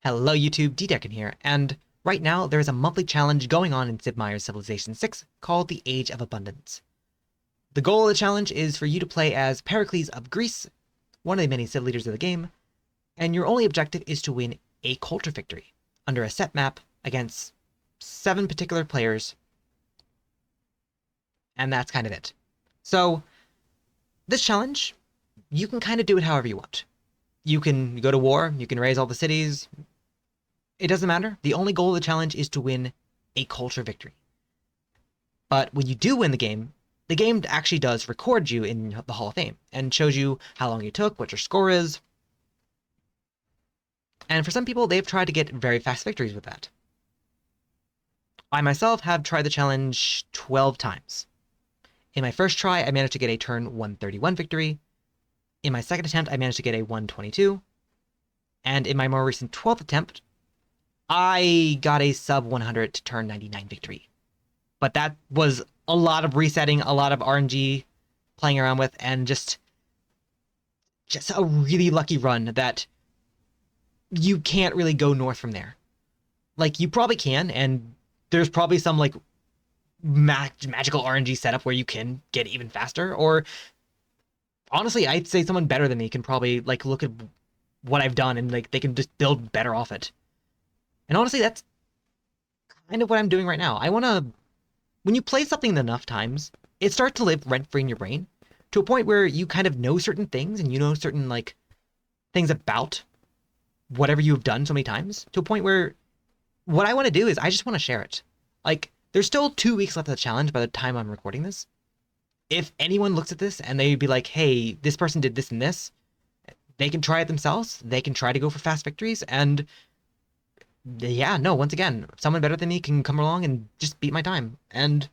Hello YouTube, D-Decken here, and right now there is a monthly challenge going on in Sid Meier's Civilization 6 called the Age of Abundance. The goal of the challenge is for you to play as Pericles of Greece, one of the many civ leaders of the game, and your only objective is to win a culture victory under a set map against 7 particular players, and that's kind of it. So, this challenge, you can kind of do it however you want. You can go to war, you can raise all the cities. It doesn't matter. The only goal of the challenge is to win a culture victory. But when you do win the game actually does record you in the Hall of Fame and shows you how long you took, what your score is. And for some people, they've tried to get very fast victories with that. I myself have tried the challenge 12 times. In my first try, I managed to get a turn 131 victory. In my second attempt, I managed to get a 122. And in my more recent 12th attempt, I got a sub 100 to turn 99 victory. But that was a lot of resetting, a lot of RNG playing around with, and just a really lucky run that you can't really go north from there. Like, you probably can, and there's probably some, like, magical RNG setup where you can get even faster, or honestly, I'd say someone better than me can probably, like, look at what I've done and, like, they can just build better off it. And honestly, that's kind of what I'm doing right now. I want to... When you play something enough times, it starts to live rent-free in your brain to a point where you kind of know certain things and you know certain, like, things about whatever you've done so many times, to a point where what I want to do is I just want to share it. Like, there's still 2 weeks left of the challenge by the time I'm recording this. If anyone looks at this and they'd be like, hey, this person did this and this, they can try it themselves. They can try to go for fast victories, and yeah, no, once again, someone better than me can come along and just beat my time. And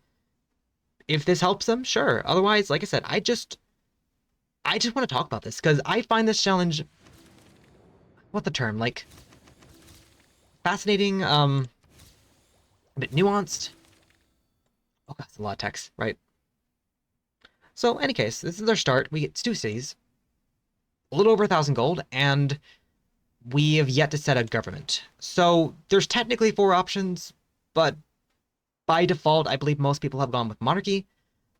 if this helps them, sure. Otherwise, like I said, I just want to talk about this because I find this challenge, what the term, like, fascinating, a bit nuanced. Oh, that's a lot of text, right? So, any case, this is our start. We get 2 cities, a little over 1,000 gold, and we have yet to set a government. So there's technically 4 options, but by default, I believe most people have gone with monarchy,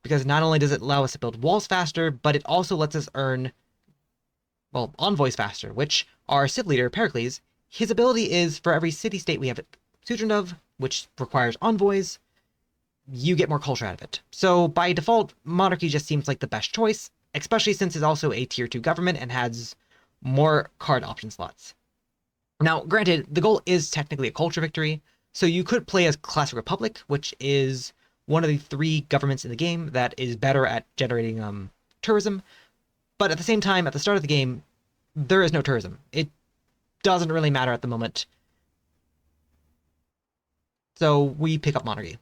because not only does it allow us to build walls faster, but it also lets us earn, well, envoys faster, which our civ leader, Pericles, his ability is for every city-state we have suzerain of, which requires envoys, you get more culture out of it. So by default, monarchy just seems like the best choice, especially since it's also a tier 2 government and has more card option slots. Now, granted, the goal is technically a culture victory, so you could play as Classic Republic, which is one of the 3 governments in the game that is better at generating tourism, but at the same time, at the start of the game, there is no tourism. It doesn't really matter at the moment, so we pick up monarchy.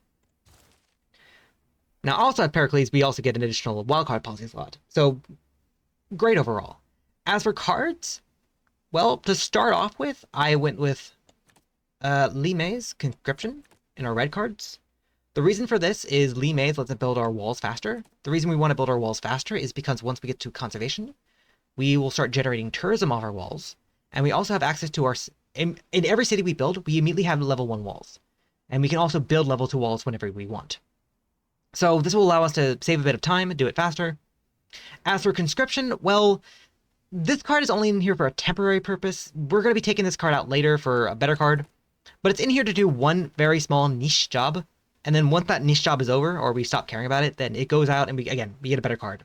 Now, also at Pericles, we also get an additional wildcard policy slot, so great overall. As for cards, well, to start off with, I went with Li Mei's Conscription in our red cards. The reason for this is Li Mei's lets us build our walls faster. The reason we want to build our walls faster is because once we get to conservation, we will start generating tourism off our walls, and we also have access to our... In every city we build, we immediately have level 1 walls, and we can also build level 2 walls whenever we want. So this will allow us to save a bit of time and do it faster. As for Conscription, well, this card is only in here for a temporary purpose. We're going to be taking this card out later for a better card, but it's in here to do one very small niche job, and then once that niche job is over, or we stop caring about it, then it goes out and we get a better card.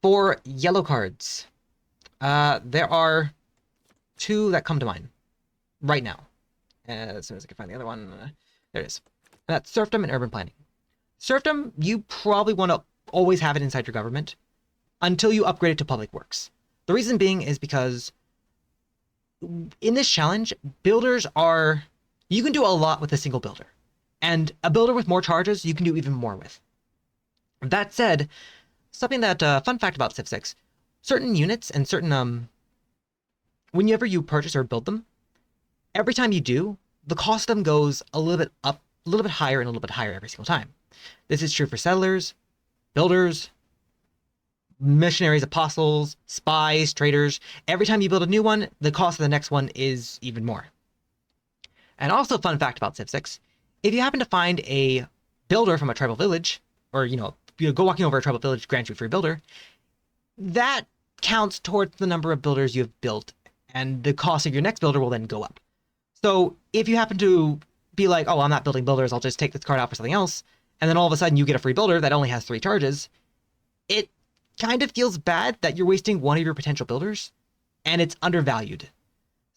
For yellow cards, there are 2 that come to mind right now. As soon as I can find the other one, there it is. That's Serfdom and Urban Planning. Serfdom, you probably want to always have it inside your government until you upgrade it to Public Works. The reason being is because in this challenge, builders are... You can do a lot with a single builder. And a builder with more charges, you can do even more with. That said, something that... fun fact about Civ 6, certain units and certain... whenever you purchase or build them, every time you do, the cost of them goes a little bit up, a little bit higher and a little bit higher every single time. This is true for settlers, builders, missionaries, apostles, spies, traders. Every time you build a new one, the cost of the next one is even more. And also, fun fact about Civ 6, if you happen to find a builder from a tribal village, or, you go walking over a tribal village grants you a free builder, that counts towards the number of builders you have built, and the cost of your next builder will then go up. So if you happen to be like, oh, I'm not building builders, I'll just take this card out for something else, and then all of a sudden you get a free builder that only has 3 charges, it kind of feels bad that you're wasting one of your potential builders, and it's undervalued.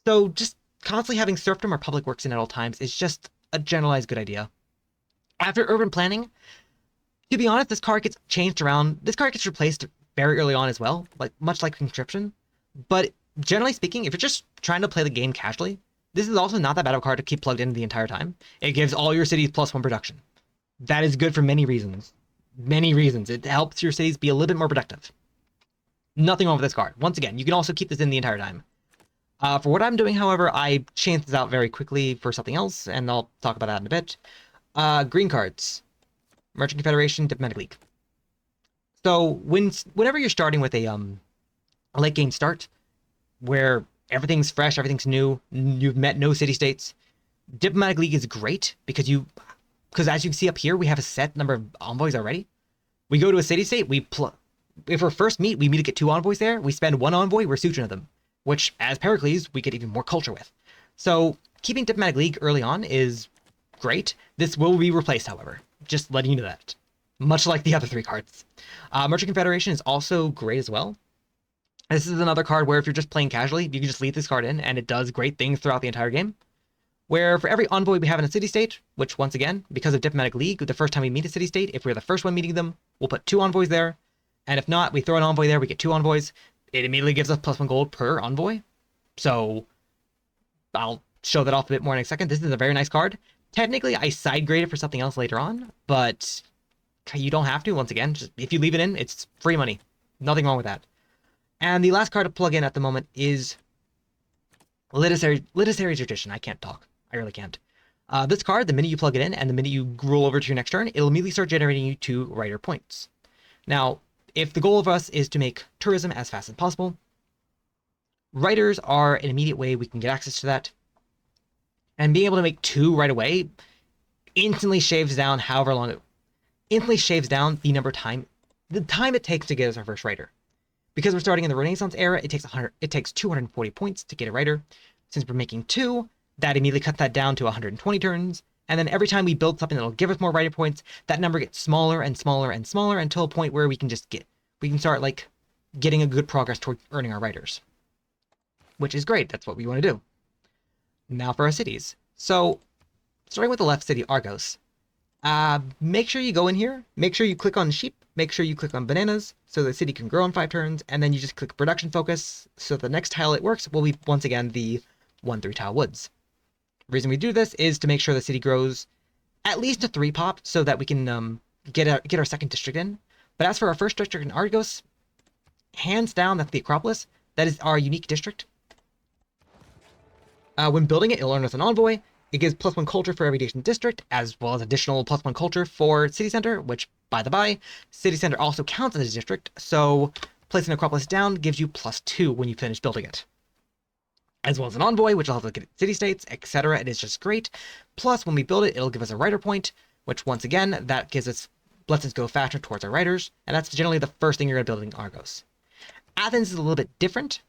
So just constantly having serfdom or public works in at all times is just a generalized good idea. After urban planning, to be honest, this card gets changed around. This card gets replaced very early on as well, much like conscription. But generally speaking, if you're just trying to play the game casually, this is also not that bad of a card to keep plugged in the entire time. It gives all your cities +1 production. That is good for many reasons. Many reasons. It helps your cities be a little bit more productive. Nothing wrong with this card. Once again, you can also keep this in the entire time. For what I'm doing, however, I changed this out very quickly for something else, and I'll talk about that in a bit. Green cards. Merchant Confederation, Diplomatic League. So whenever you're starting with a late game start, where everything's fresh, everything's new, you've met no city-states, Diplomatic League is great because as you can see up here, we have a set number of envoys already. We go to a city-state, if we're first meet, we meet to get 2 envoys there, we spend 1 envoy, we're suturing them, which, as Pericles, we get even more culture with. So keeping Diplomatic League early on is great. This will be replaced, however. Just letting you know that. Much like the other 3 cards. Merchant Confederation is also great as well. This is another card where if you're just playing casually, you can just leave this card in, and it does great things throughout the entire game. Where for every envoy we have in a city-state, which once again, because of Diplomatic League, the first time we meet a city-state, if we're the first one meeting them, we'll put 2 envoys there. And if not, we throw an envoy there, we get 2 envoys. It immediately gives us +1 gold per envoy. So I'll show that off a bit more in a second. This is a very nice card. Technically, I side grade it for something else later on, but you don't have to. Once again, just if you leave it in, it's free money. Nothing wrong with that. And the last card to plug in at the moment is Literary Tradition. I can't talk. I really can't. This card, the minute you plug it in and the minute you roll over to your next turn, it'll immediately start generating you 2 writer points. Now, if the goal of us is to make tourism as fast as possible, writers are an immediate way we can get access to that. And being able to make 2 right away instantly shaves down instantly shaves down the time it takes to get us our first writer. Because we're starting in the Renaissance era, it takes 240 points to get a writer. Since we're making 2, that immediately cuts that down to 120 turns. And then every time we build something that'll give us more writer points, that number gets smaller and smaller and smaller until a point where we can start getting a good progress toward earning our writers. Which is great. That's what we want to do. Now for our cities. So, starting with the left city, Argos. Make sure you go in here, make sure you click on sheep, make sure you click on bananas, so the city can grow in 5 turns, and then you just click production focus, so the next tile it works will be, once again, the 1-3 tile woods. The reason we do this is to make sure the city grows at least a 3 pop, so that we can get our second district in. But as for our first district in Argos, hands down, that's the Acropolis. That is our unique district. When building it, it'll earn us an envoy. It gives +1 culture for every adjacent district, as well as additional +1 culture for city center, which, by the by, city center also counts as a district, so placing Acropolis down gives you +2 when you finish building it. As well as an envoy, which will help us get city-states, etc. It is just great. Plus, when we build it, it'll give us a writer point, which, once again, that lets us go faster towards our writers, and that's generally the first thing you're going to build in Argos. Athens is a little bit different.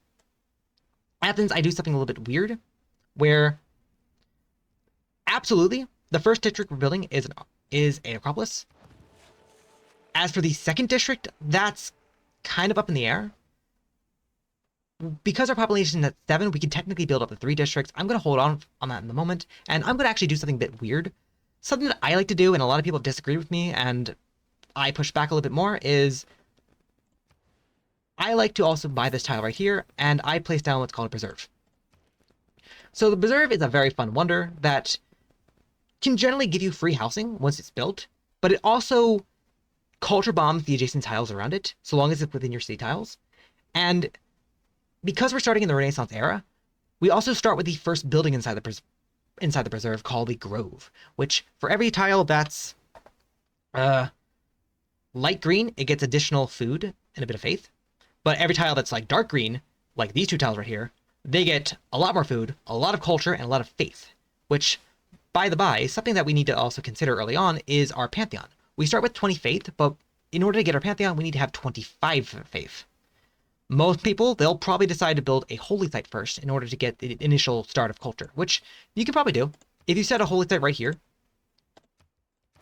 Athens, I do something a little bit weird, where absolutely the first district we're building is an Acropolis. As for the second district, that's kind of up in the air. Because our population is at 7, we can technically build up to 3 districts. I'm going to hold on that in the moment, and I'm going to actually do something a bit weird. Something that I like to do, and a lot of people disagree with me, and I push back a little bit more, is I like to also buy this tile right here, and I place down what's called a preserve. So the preserve is a very fun wonder that can generally give you free housing once it's built, but it also culture bombs the adjacent tiles around it, so long as it's within your city tiles. And because we're starting in the Renaissance era, we also start with the first building inside the preserve called the Grove, which for every tile that's light green, it gets additional food and a bit of faith. But every tile that's like dark green, like these two tiles right here, they get a lot more food, a lot of culture, and a lot of faith, which, by the by, something that we need to also consider early on is our Pantheon. We start with 20 faith, but in order to get our Pantheon, we need to have 25 faith. Most people, they'll probably decide to build a holy site first in order to get the initial start of culture, which you can probably do. If you set a holy site right here,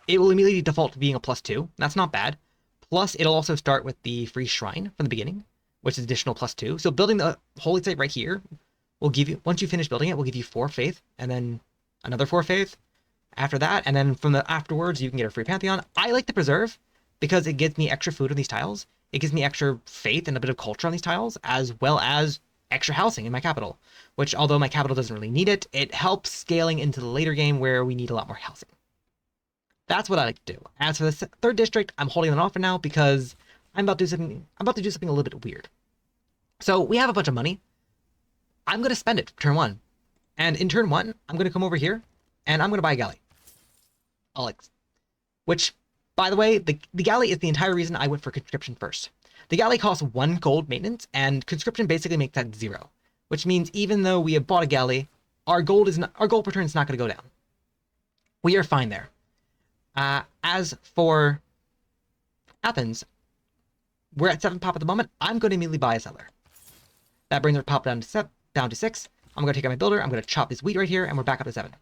it will immediately default to being a +2. That's not bad. Plus, it'll also start with the free shrine from the beginning, which is additional +2. So building the holy site right here will give you, once you finish building it, will give you 4 faith, and then another 4 faith after that, and then from the afterwards, you can get a free Pantheon. I like the preserve because it gives me extra food on these tiles. It gives me extra faith and a bit of culture on these tiles, as well as extra housing in my capital, which, although my capital doesn't really need it, it helps scaling into the later game where we need a lot more housing. That's what I like to do. As for the third district, I'm holding it off for now because I'm about to do something a little bit weird. So we have a bunch of money. I'm going to spend it turn 1. And in turn 1, I'm going to come over here and I'm going to buy a galley. Which, by the way, the galley is the entire reason I went for conscription first. The galley costs 1 gold maintenance, and conscription basically makes that 0, which means even though we have bought a galley, our gold per turn is not going to go down. We are fine there. As for Athens, we're at 7 pop at the moment. I'm going to immediately buy a settler. That brings our pop down to 6. I'm going to take out my builder. I'm going to chop this wheat right here, and we're back up to 7.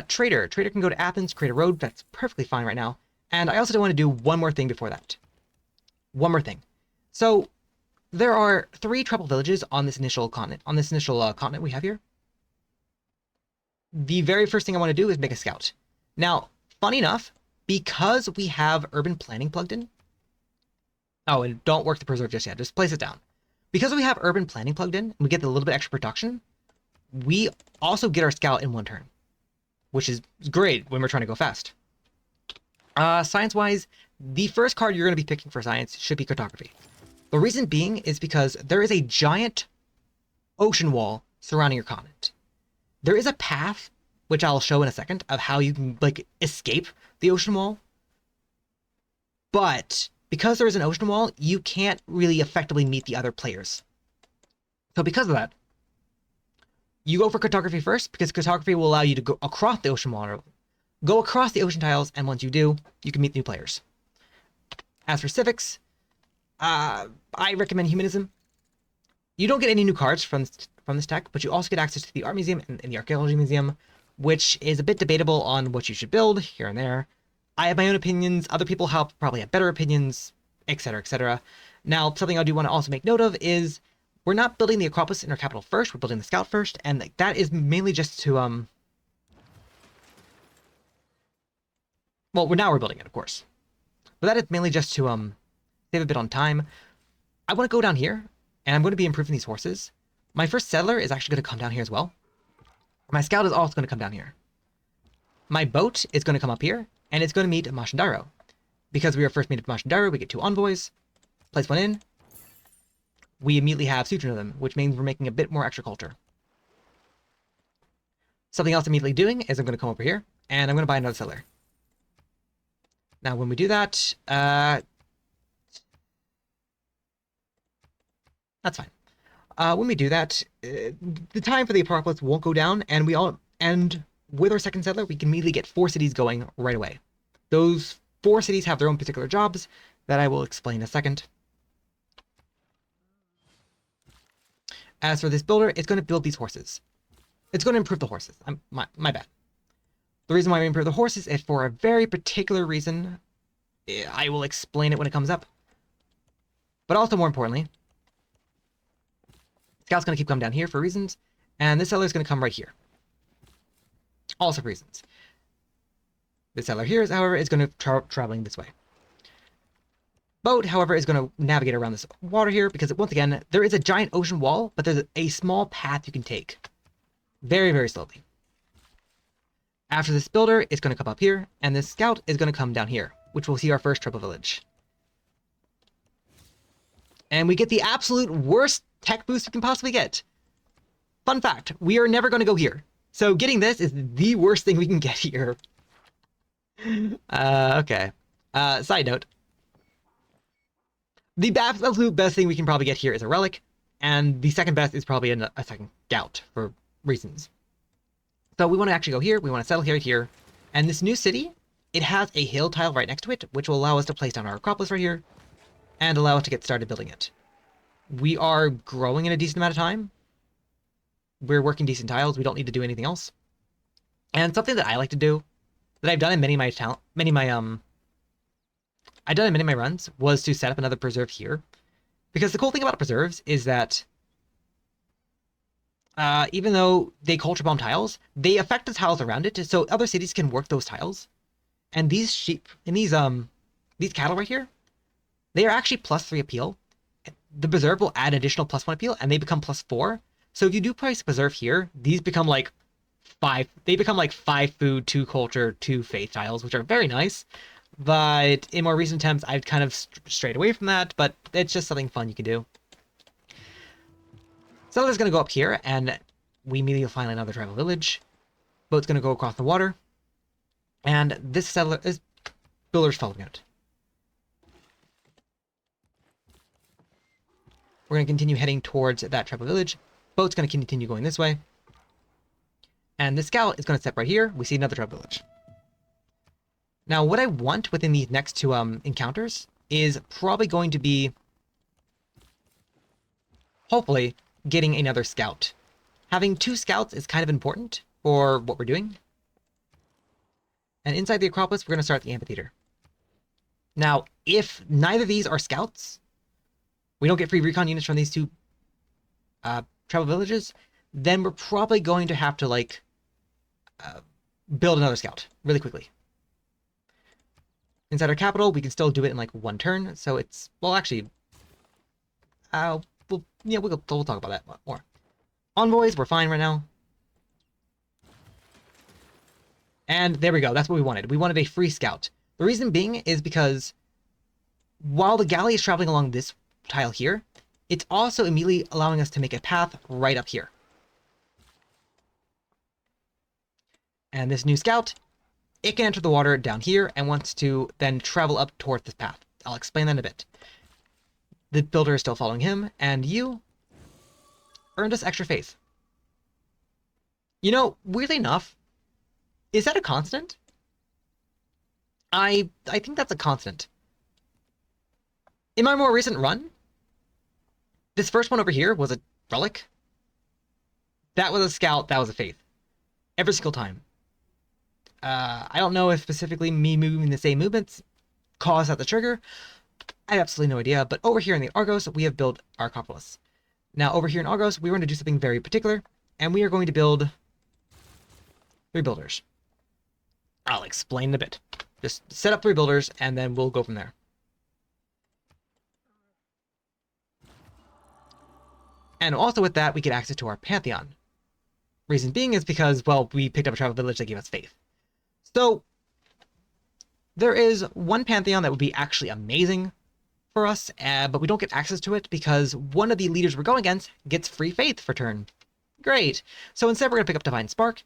Trader can go to Athens, create a road. That's perfectly fine right now. And I also do want to do one more thing before that. One more thing. So there are 3 tribal villages on this initial continent. Continent we have here. The very first thing I want to do is make a scout. Now, funny enough, because we have urban planning plugged in. Oh, and don't work the preserve just yet. Just place it down. Because we have urban planning plugged in, and we get a little bit extra production, we also get our scout in 1 turn, which is great when we're trying to go fast. Science-wise, the first card you're going to be picking for science should be cartography. The reason being is because there is a giant ocean wall surrounding your continent. There is a path, which I'll show in a second, of how you can escape the ocean wall. But because there is an ocean wall, you can't really effectively meet the other players. So because of that, you go for cartography first, because cartography will allow you to go across the ocean wall, go across the ocean tiles, and once you do, you can meet new players. As for civics, I recommend humanism. You don't get any new cards from this deck, but you also get access to the art museum and the archaeology museum, which is a bit debatable on what you should build here and there. I have my own opinions. Other people probably have better opinions, etc., etc. Now, something I do want to also make note of is we're not building the Acropolis in our capital first. We're building the Scout first, and that is mainly just to well, we're building it, of course, but that is mainly just to save a bit on time. I want to go down here, and I'm going to be improving these horses. My first settler is actually going to come down here as well. My scout is also going to come down here. My boat is going to come up here, and it's going to meet Mashandaro. Because we are first meet at Mashandaro, we get 2 envoys. Place 1 in. We immediately have Sutranism, which means we're making a bit more extra culture. Something else I'm immediately doing is I'm going to come over here, and I'm going to buy another settler. Now, when we do that, that's fine. When we do that, the time for the Apocalypse won't go down, and with our second settler, we can immediately get 4 cities going right away. Those 4 cities have their own particular jobs that I will explain in a second. As for this builder, it's going to build these horses. It's going to improve the horses. My bad. The reason why we improve the horses is for a very particular reason. I will explain it when it comes up. But also, more importantly, Scout's going to keep coming down here for reasons, and this settler is going to come right here. Also for reasons. This settler here, however, is going to traveling this way. Boat, however, is going to navigate around this water here, because once again, there is a giant ocean wall, but there's a small path you can take. Very, very slowly. After this builder, it's going to come up here, and this scout is going to come down here, which will see our first triple village. And we get the absolute worst tech boost you can possibly get. Fun fact, we are never going to go here. So getting this is the worst thing we can get here. Okay. Side note, The absolute best thing we can probably get here is a relic, and the second best is probably a second scout for reasons. So we want to actually go here, we want to settle here, and this new city, it has a hill tile right next to it, which will allow us to place down our Acropolis right here, and allow us to get started building it. We are growing in a decent amount of time. We're working decent tiles, we don't need to do anything else. And something that I like to do, that I've done in many of my runs, was to set up another preserve here. Because the cool thing about preserves is that even though they culture bomb tiles, they affect the tiles around it, so other cities can work those tiles. And these sheep, and these cattle right here, they are actually +3 appeal. The preserve will add additional +1 appeal, and they become +4. So if you do place preserve here, these become like 5. They become like 5 food, 2 culture, 2 faith tiles, which are very nice. But in more recent attempts, I've kind of strayed away from that. But it's just something fun you can do. Settler's going to go up here, and we immediately find another tribal village. Boat's going to go across the water. And this builder's following it. We're going to continue heading towards that tribal village. Boat's going to continue going this way. And the scout is going to step right here. We see another tribal village. Now, what I want within these next two encounters is probably going to be, hopefully, getting another scout. Having 2 scouts is kind of important for what we're doing. And inside the Acropolis, we're going to start the amphitheater. Now, if neither of these are scouts, we don't get free recon units from these 2 tribal villages, then we're probably going to have to, like, build another scout really quickly. Inside our capital, we can still do it in, like, 1 turn, so it's, well, actually, we'll talk about that more. Envoys, we're fine right now. And there we go, that's what we wanted. We wanted a free scout. The reason being is because while the galley is traveling along this tile here, it's also immediately allowing us to make a path right up here. And this new scout, it can enter the water down here and wants to then travel up towards this path. I'll explain that in a bit. The builder is still following him, and you earned us extra faith. You know, weirdly enough, is that a constant? I think that's a constant. In my more recent run, this first one over here was a relic. That was a scout, that was a faith. Every single time. I don't know if specifically me moving the same movements caused that the trigger. I have absolutely no idea, but over here in the Argos, we have built our Acropolis. Now, over here in Argos, we want to do something very particular, and we are going to build 3 builders. I'll explain in a bit. Just set up 3 builders, and then we'll go from there. And also with that, we get access to our Pantheon. Reason being is because, well, we picked up a tribal village that gave us faith. So, there is one Pantheon that would be actually amazing for us, but we don't get access to it because one of the leaders we're going against gets free faith for turn. Great. So instead, we're going to pick up Divine Spark.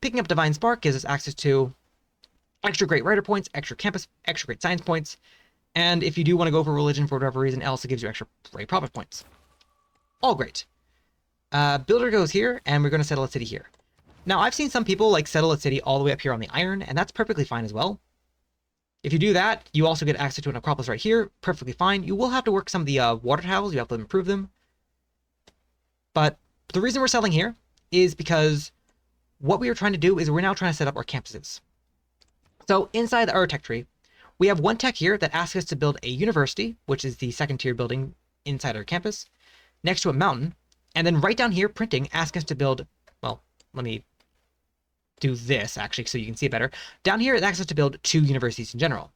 Picking up Divine Spark gives us access to extra great writer points, extra campus, extra great science points, and if you do want to go for religion for whatever reason else, it gives you extra great prophet points. All great. Builder goes here, and we're going to settle a city here. Now, I've seen some people like settle a city all the way up here on the iron, and that's perfectly fine as well. If you do that, you also get access to an Acropolis right here, perfectly fine. You will have to work some of the water tiles, you have to improve them. But the reason we're settling here is because what we are trying to do is we're now trying to set up our campuses. So inside our tech tree, we have one tech here that asks us to build a university, which is the 2nd tier building inside our campus, next to a mountain, and then right down here, printing, asks us to build, well, let me do this actually so you can see it better. Down here, it asks us to build 2 universities in general.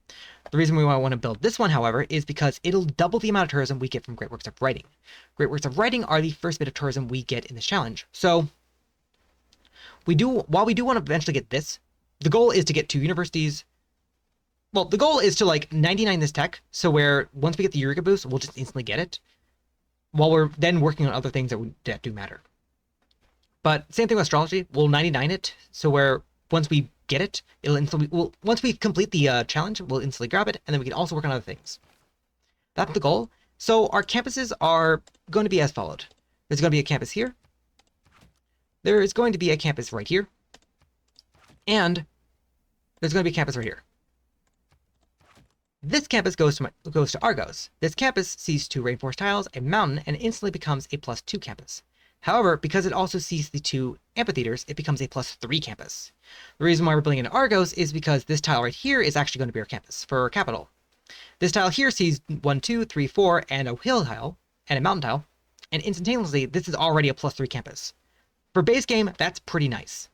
The reason we want to build this one, however, is because it'll double the amount of tourism we get from Great Works of Writing. Great Works of Writing are the first bit of tourism we get in this challenge. So while we do want to eventually get this, the goal is to get 2 universities. Well, the goal is to like 99 this tech, so where once we get the Eureka boost, we'll just instantly get it, while we're then working on other things that do matter. But same thing with astrology, we'll 99 it, so where once we get it, it'll instantly, once we complete the challenge, we'll instantly grab it, and then we can also work on other things. That's the goal. So our campuses are going to be as followed. There's going to be a campus here. There is going to be a campus right here. And there's going to be a campus right here. This campus goes to Argos. This campus sees 2 rainforest tiles, a mountain, and instantly becomes a +2 campus. However, because it also sees the 2 amphitheaters, it becomes a +3 campus. The reason why we're building into Argos is because this tile right here is actually going to be our campus for our capital. This tile here sees 1, 2, 3, 4, and a hill tile, and a mountain tile, and instantaneously, this is already a +3 campus. For base game, that's pretty nice.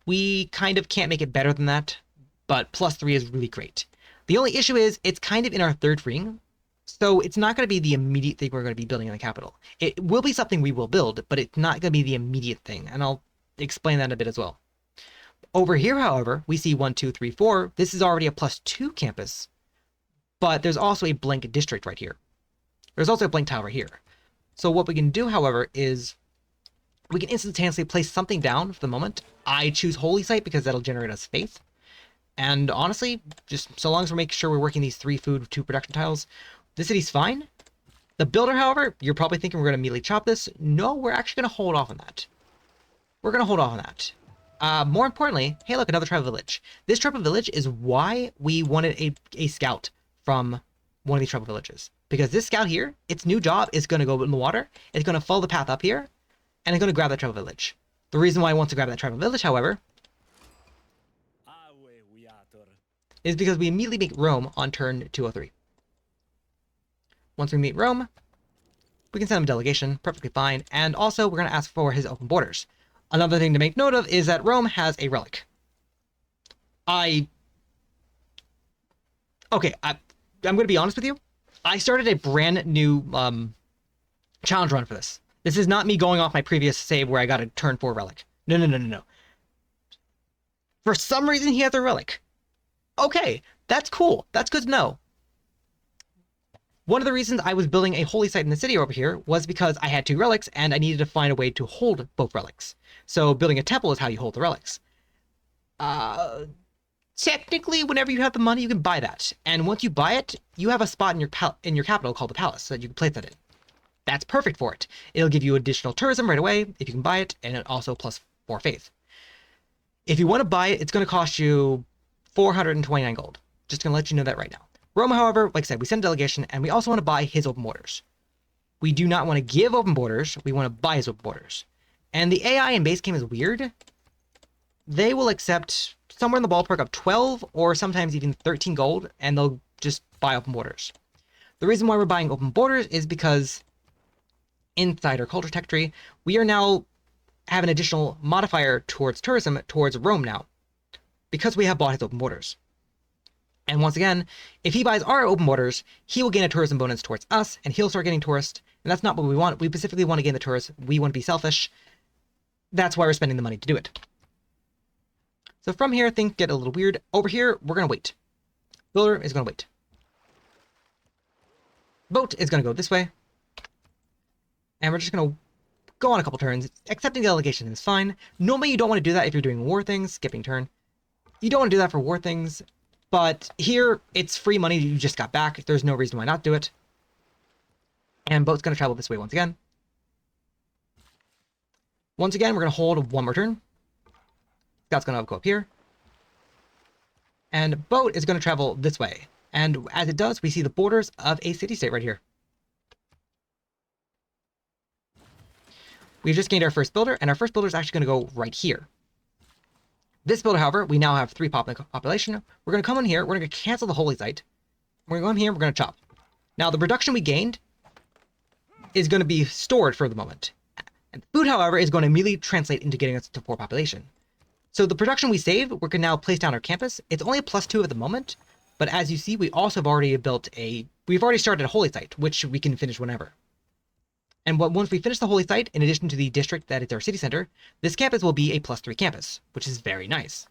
We kind of can't make it better than that, but +3 is really great. The only issue is it's kind of in our 3rd ring, so it's not going to be the immediate thing we're going to be building in the capital. It will be something we will build, but it's not going to be the immediate thing, and I'll explain that in a bit as well. Over here, however, we see 1, 2, 3, 4. This is already a +2 campus, but there's also a blank district right here. There's also a blank tile right here. So what we can do, however, is we can instantaneously place something down for the moment. I choose Holy Site because that'll generate us faith. And honestly, just so long as we're making sure we're working these 3 food, 2 production tiles, the city's fine. The builder, however, you're probably thinking we're going to immediately chop this. No, we're actually going to hold off on that. We're going to hold off on that. More importantly, hey, look, another tribal village. This tribal village is why we wanted a scout from one of these tribal villages. Because this scout here, its new job is going to go in the water. It's going to follow the path up here, and it's going to grab that tribal village. The reason why I want to grab that tribal village, however, is because we immediately make Rome on turn 203. Once we meet Rome, we can send him a delegation, perfectly fine, and also we're going to ask for his open borders. Another thing to make note of is that Rome has a relic. I'm going to be honest with you. I started a brand new challenge run for this. This is not me going off my previous save where I got a turn 4 relic. No. For some reason, he has a relic. Okay, that's cool. That's good to know. One of the reasons I was building a holy site in the city over here was because I had 2 relics and I needed to find a way to hold both relics. So building a temple is how you hold the relics. Technically, whenever you have the money, you can buy that. And once you buy it, you have a spot in your capital called the palace that you can place that in. That's perfect for it. It'll give you additional tourism right away if you can buy it, and it also +4 faith. If you want to buy it, it's going to cost you 429 gold. Just going to let you know that right now. Rome, however, like I said, we send a delegation, and we also want to buy his open borders. We do not want to give open borders. We want to buy his open borders. And the AI in base game is weird. They will accept somewhere in the ballpark of 12 or sometimes even 13 gold, and they'll just buy open borders. The reason why we're buying open borders is because inside our culture tech tree, we are now have an additional modifier towards tourism towards Rome now, because we have bought his open borders. And once again, if he buys our open borders, he will gain a tourism bonus towards us, and he'll start getting tourists, and that's not what we want. We specifically want to gain the tourists. We want to be selfish. That's why we're spending the money to do it. So from here, things get a little weird. Over here, we're going to wait. Builder is going to wait. Boat is going to go this way. And we're just going to go on a couple turns. Accepting delegation is fine. Normally, you don't want to do that if you're doing war things, skipping turn. You don't want to do that for war things. But here, it's free money you just got back. There's no reason why not do it. And boat's going to travel this way once again. Once again, we're going to hold 1 more turn. Scout's going to go up here. And boat is going to travel this way. And as it does, we see the borders of a city-state right here. We've just gained our first builder, and our first builder is actually going to go right here. This builder, however, we now have 3 population. We're going to come in here. We're going to cancel the holy site. We're going to go in here. We're going to chop. Now, the production we gained is going to be stored for the moment. And food, however, is going to immediately translate into getting us to 4 population. So the production we saved, we can now place down our campus. It's only a +2 at the moment, but as you see, we also have already we've already started a holy site, which we can finish whenever. And once we finish the holy site, in addition to the district that is our city center, this campus will be a +3 campus, which is very nice.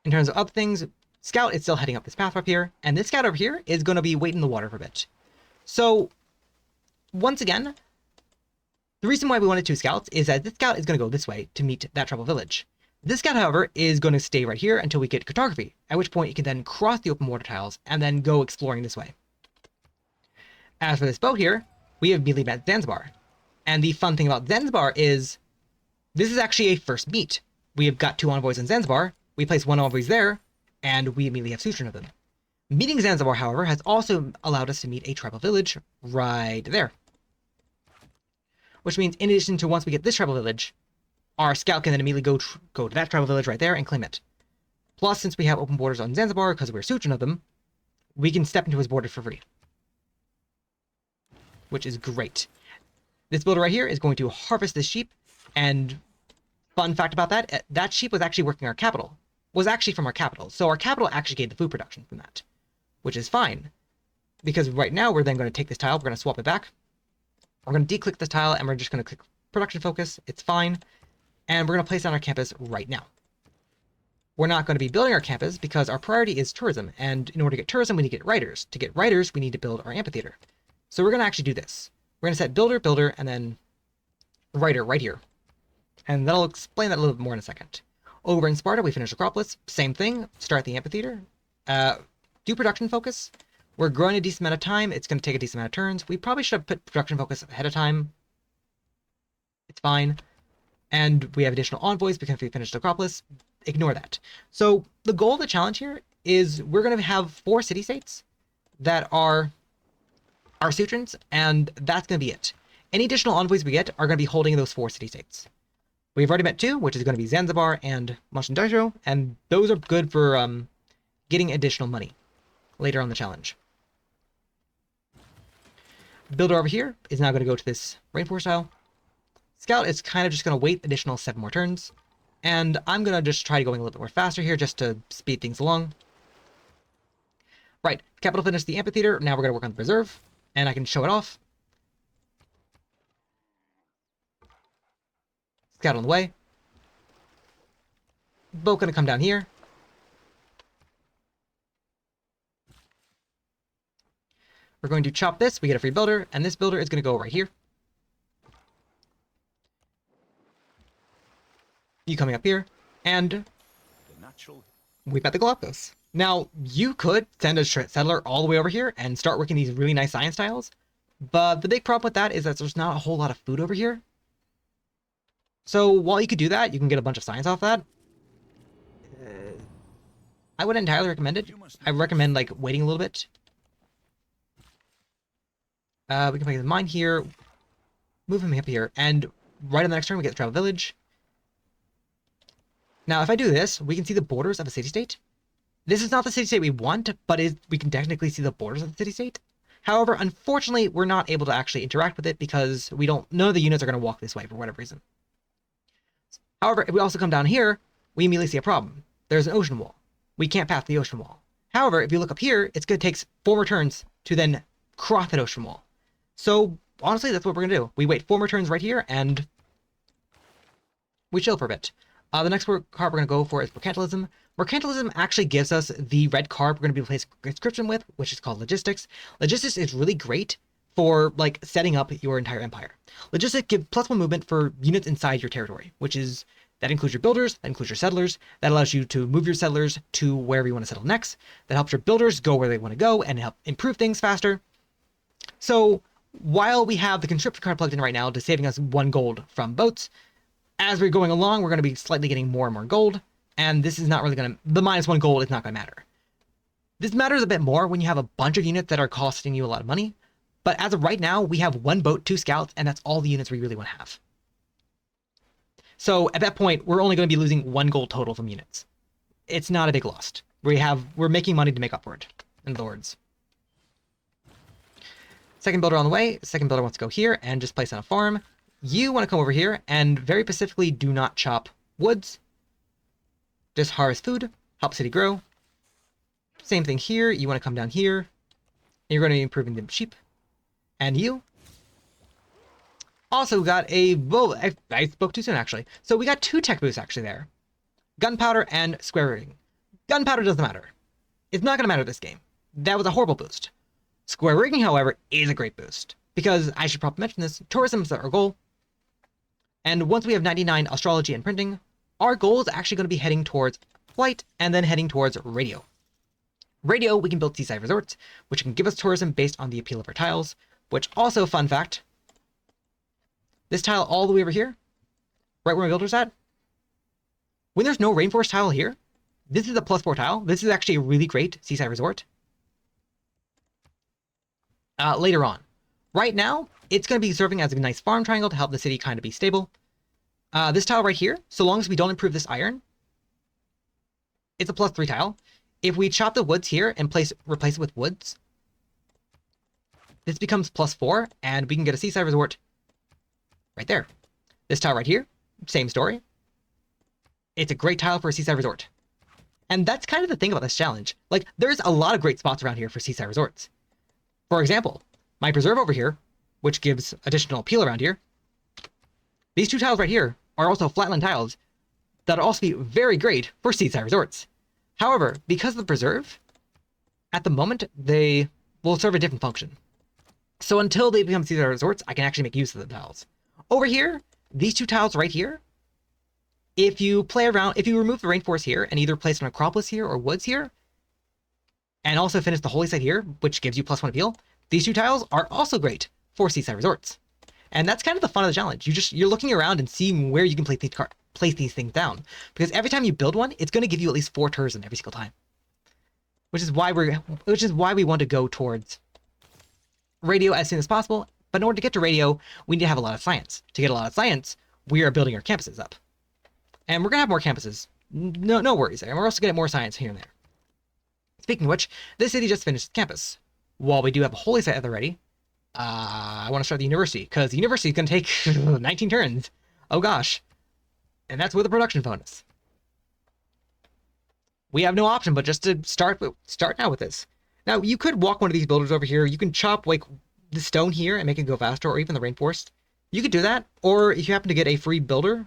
In terms of other things, Scout is still heading up this path up here, and this Scout over here is going to be waiting in the water for a bit. So, once again, the reason why we wanted 2 scouts is that this scout is going to go this way to meet that tribal village. This scout, however, is going to stay right here until we get cartography, at which point you can then cross the open water tiles and then go exploring this way. As for this boat here, we have immediately met Zanzibar. And the fun thing about Zanzibar is this is actually a first meet. We have got 2 envoys in Zanzibar, we place 1 envoy there, and we immediately have Sutran of them. Meeting Zanzibar, however, has also allowed us to meet a tribal village right there. Which means in addition to once we get this tribal village, our scout can then immediately go to that tribal village right there and claim it. Plus, since we have open borders on Zanzibar because we're Sutran of them, we can step into his borders for free. Which is great. This builder right here is going to harvest this sheep, and fun fact about that, that sheep was actually working our capital. Was actually from our capital, so our capital actually gained the food production from that. Which is fine. Because right now we're then going to take this tile, we're going to swap it back. We're going to declick this tile, and we're just going to click production focus, it's fine. And we're going to place it on our campus right now. We're not going to be building our campus because our priority is tourism, and in order to get tourism, we need to get writers. To get writers, we need to build our amphitheater. So we're going to actually do this. We're going to set builder, builder, and then writer right here. And that'll explain that a little bit more in a second. Over in Sparta, we finished Acropolis. Same thing. Start the amphitheater. Do production focus. We're growing a decent amount of time. It's going to take a decent amount of turns. We probably should have put production focus ahead of time. It's fine. And we have additional envoys because we finished Acropolis. Ignore that. So the goal of the challenge here is we're going to have 4 city-states that are our Sutrans, and that's going to be it. Any additional envoys we get are going to be holding those 4 city-states. We've already met 2, which is going to be Zanzibar and Montenegro, and those are good for getting additional money later on the challenge. Builder over here is now going to go to this rainforest tile. Scout is kind of just going to wait additional 7 more turns, and I'm going to just try going a little bit more faster here just to speed things along. Right, capital finished the amphitheater, now we're going to work on the preserve, and I can show it off. Scout on the way. Boat going to come down here. We're going to chop this, we get a free builder, and this builder is going to go right here. You coming up here, and we've got the Galapagos. Now, you could send a settler all the way over here and start working these really nice science tiles, but the big problem with that is that there's not a whole lot of food over here. So while you could do that, you can get a bunch of science off that. I wouldn't entirely recommend it. I recommend like waiting a little bit. We can make the mine here, move him up here, and right on the next turn we get the travel village. Now, if I do this, we can see the borders of a city-state. This is not the city-state we want, but we can technically see the borders of the city-state. However, unfortunately, we're not able to actually interact with it because none of the units are going to walk this way for whatever reason. However, if we also come down here, we immediately see a problem. There's an ocean wall. We can't pass the ocean wall. However, if you look up here, it's going to take 4 more turns to then cross that ocean wall. So, honestly, that's what we're going to do. We wait 4 more turns right here, and we chill for a bit. The next card we're going to go for is Mercantilism. Mercantilism actually gives us the red card we're going to be replacing conscription with, which is called Logistics. Logistics is really great for like setting up your entire empire. Logistics give +1 movement for units inside your territory, that includes your builders, that includes your settlers, that allows you to move your settlers to wherever you want to settle next, that helps your builders go where they want to go and help improve things faster. So while we have the conscription card plugged in right now to saving us 1 gold from boats, as we're going along, we're going to be slightly getting more and more gold, and this is not really going to, the -1 gold is not going to matter. This matters a bit more when you have a bunch of units that are costing you a lot of money, but as of right now, we have 1 boat, 2 scouts, and that's all the units we really want to have. So at that point, we're only going to be losing 1 gold total from units. It's not a big loss. We're making money to make up for it, in other words. Second builder on the way. Second builder wants to go here and just place on a farm. You want to come over here and very specifically do not chop woods. Just harvest food, help city grow. Same thing here. You want to come down here. You're going to be improving the sheep. And you also got I spoke too soon actually. So we got 2 tech boosts actually there. Gunpowder and square rigging. Gunpowder doesn't matter. It's not going to matter this game. That was a horrible boost. Square rigging, however, is a great boost. Because I should probably mention this, tourism is our goal. And once we have 99 astrology and printing, our goal is actually going to be heading towards flight and then heading towards radio. Radio, we can build seaside resorts, which can give us tourism based on the appeal of our tiles, which also, fun fact, this tile all the way over here, right where my builder's at, when there's no rainforest tile here, this is a +4 tile. This is actually a really great seaside resort. Later on. Right now, it's going to be serving as a nice farm triangle to help the city kind of be stable. This tile right here, so long as we don't improve this iron, it's a +3 tile. If we chop the woods here and replace it with woods, this becomes +4, and we can get a seaside resort right there. This tile right here, same story. It's a great tile for a seaside resort. And that's kind of the thing about this challenge. Like, there's a lot of great spots around here for seaside resorts. For example, my preserve over here, which gives additional appeal around here, these 2 tiles right here are also flatland tiles that will also be very great for seaside resorts. However, because of the preserve, at the moment, they will serve a different function. So until they become seaside resorts, I can actually make use of the tiles. Over here, these 2 tiles right here, if you play around, if you remove the rainforest here and either place an acropolis here or woods here, and also finish the holy site here, which gives you +1 appeal, these 2 tiles are also great for seaside resorts. And that's kind of the fun of the challenge. You're looking around and seeing where you can place these things down. Because every time you build one, it's going to give you at least 4 tourism every single time. Which is why we want to go towards radio as soon as possible. But in order to get to radio, we need to have a lot of science. To get a lot of science, we are building our campuses up. And we're going to have more campuses. No worries there. And we're also going to get more science here and there. Speaking of which, this city just finished its campus. While we do have a holy site at the ready, I want to start the university, because the university is going to take 19 turns. Oh gosh. And that's with a production bonus. We have no option but just to start now with this. Now, you could walk one of these builders over here. You can chop like the stone here and make it go faster, or even the rainforest. You could do that. Or if you happen to get a free builder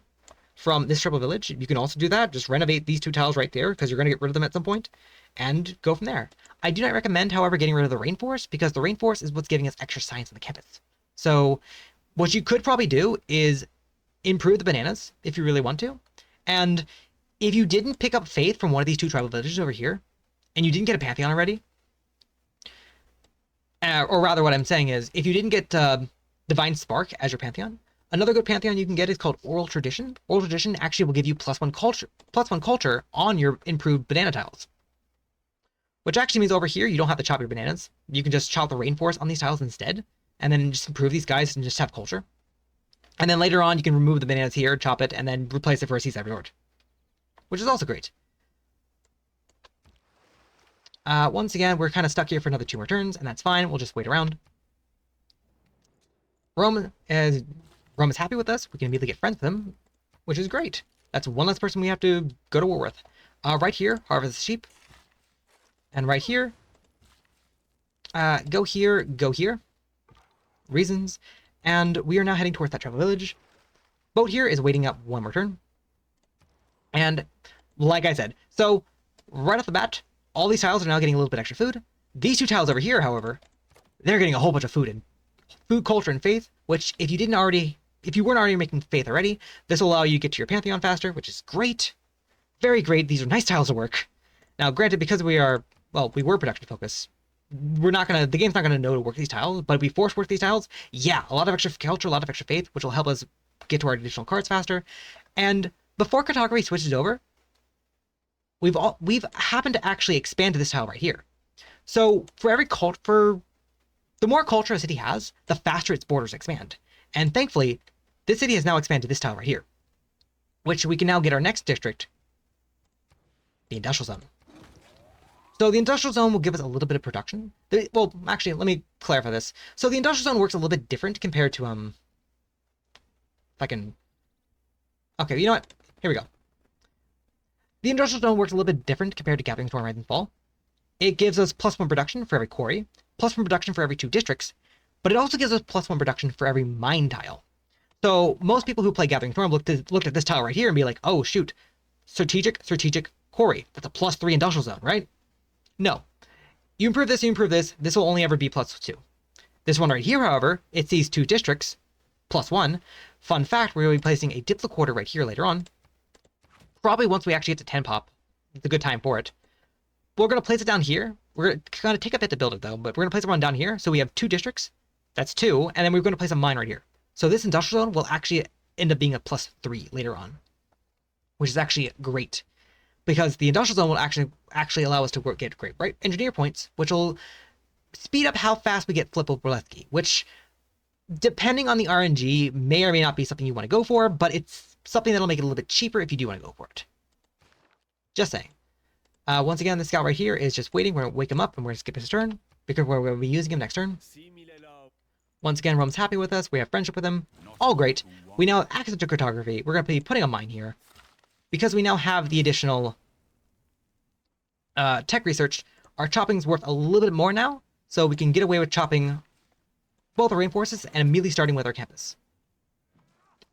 from this tribal village, you can also do that. Just renovate these 2 tiles right there, because you're going to get rid of them at some point, and go from there. I do not recommend, however, getting rid of the rainforest, because the rainforest is what's giving us extra science on the campus. So what you could probably do is improve the bananas if you really want to. And if you didn't pick up faith from one of these 2 tribal villages over here, and you didn't get a pantheon already, or rather what I'm saying is, if you didn't get Divine Spark as your pantheon, another good pantheon you can get is called Oral Tradition. Oral Tradition actually will give you +1 culture on your improved banana tiles. Which actually means over here, you don't have to chop your bananas. You can just chop the rainforest on these tiles instead, and then just improve these guys and just have culture. And then later on, you can remove the bananas here, chop it, and then replace it for a seaside resort. Which is also great. Once again, we're kind of stuck here for another 2 more turns, and that's fine. We'll just wait around. Rome is happy with us. We can immediately get friends with him, which is great. That's one less person we have to go to war with. Right here, harvest the sheep. And right here, go here, go here. Reasons. And we are now heading towards that tribal village. Boat here is waiting up 1 more turn. And like I said, so right off the bat, all these tiles are now getting a little bit extra food. These 2 tiles over here, however, they're getting a whole bunch of food culture, and faith, which if you weren't already making faith already, this will allow you to get to your pantheon faster, which is great. Very great. These are nice tiles to work. Now, granted, because we were production focused, the game's not gonna know to work these tiles, but if we force work these tiles, yeah, a lot of extra culture, a lot of extra faith, which will help us get to our additional cards faster. And before cartography switches over, we've happened to actually expand to this tile right here. So the more culture a city has, the faster its borders expand. And thankfully, this city has now expanded to this tile right here, which we can now get our next district, the industrial zone. So the industrial zone will give us a little bit of production. Well, actually, let me clarify this. So the industrial zone works a little bit different compared to, if I can, okay, you know what? Here we go. The industrial zone works a little bit different compared to Gathering Storm, Rise and Fall. It gives us +1 production for every quarry, +1 production for every 2 districts, but it also gives us +1 production for every mine tile. So most people who play Gathering Storm looked at this tile right here and be like, oh shoot, strategic quarry. That's a +3 industrial zone, right? No. You improve this, this will only ever be +2. This one right here, however, it sees 2 districts, +1. Fun fact, we're going to be placing a diplo quarter right here later on. probably once we actually get to 10 pop, it's a good time for it. But we're going to place it down here. We're going to take a bit to build it though, but we're going to place it one down here. So we have 2 districts. That's 2. And then we're going to place a mine right here. So this industrial zone will actually end up being a +3 later on, which is actually great because the industrial zone will actually allow us to get great engineer points, which will speed up how fast we get Flippo Boletsky, which, depending on the RNG, may or may not be something you want to go for, but it's something that'll make it a little bit cheaper if you do want to go for it. Just saying. Once again, this scout right here is just waiting. We're going to wake him up and we're going to skip his turn because we're going to be using him next turn. Once again, Rome's happy with us. We have friendship with him. All great. We now have access to cartography. We're going to be putting a mine here because we now have the additional tech research. Our chopping's worth a little bit more now, so we can get away with chopping both our rainforests and immediately starting with our campus.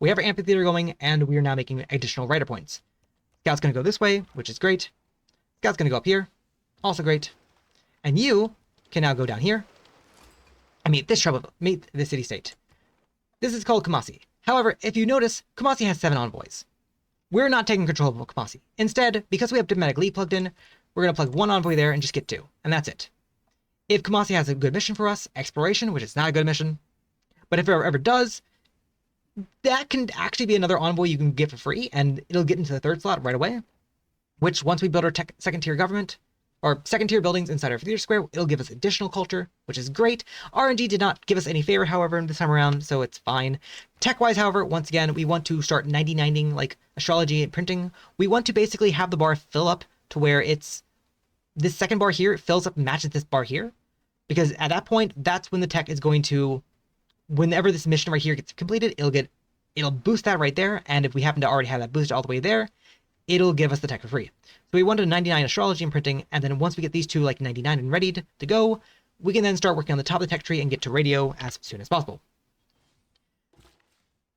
We have our amphitheater going, and we are now making additional rider points. Scout's going to go this way, which is great. Scout's going to go up here. Also great. And you can now go down here and meet this city-state. This is called Kumasi. However, if you notice, Kumasi has 7 envoys. We're not taking control of Kumasi. Instead, because we have Diplomatic Lead plugged in, we're going to plug 1 envoy there and just get 2. And that's it. If Kumasi has a good mission for us, exploration, which is not a good mission, but if it ever does, that can actually be another envoy you can get for free, and it'll get into the 3rd slot right away, which once we build our second-tier government, or second-tier buildings inside our theater square, it'll give us additional culture, which is great. RNG did not give us any favor, however, this time around, so it's fine. Tech-wise, however, once again, we want to start 99ing, like, astrology and printing. We want to basically have the bar fill up to where it's this second bar here fills up and matches this bar here, because at that point, that's when the tech is going to, whenever this mission right here gets completed, it'll boost that right there, and if we happen to already have that boosted all the way there, it'll give us the tech for free. So we want to 99 astrology and printing, and then once we get these 2 like 99 and ready to go, we can then start working on the top of the tech tree and get to radio as soon as possible.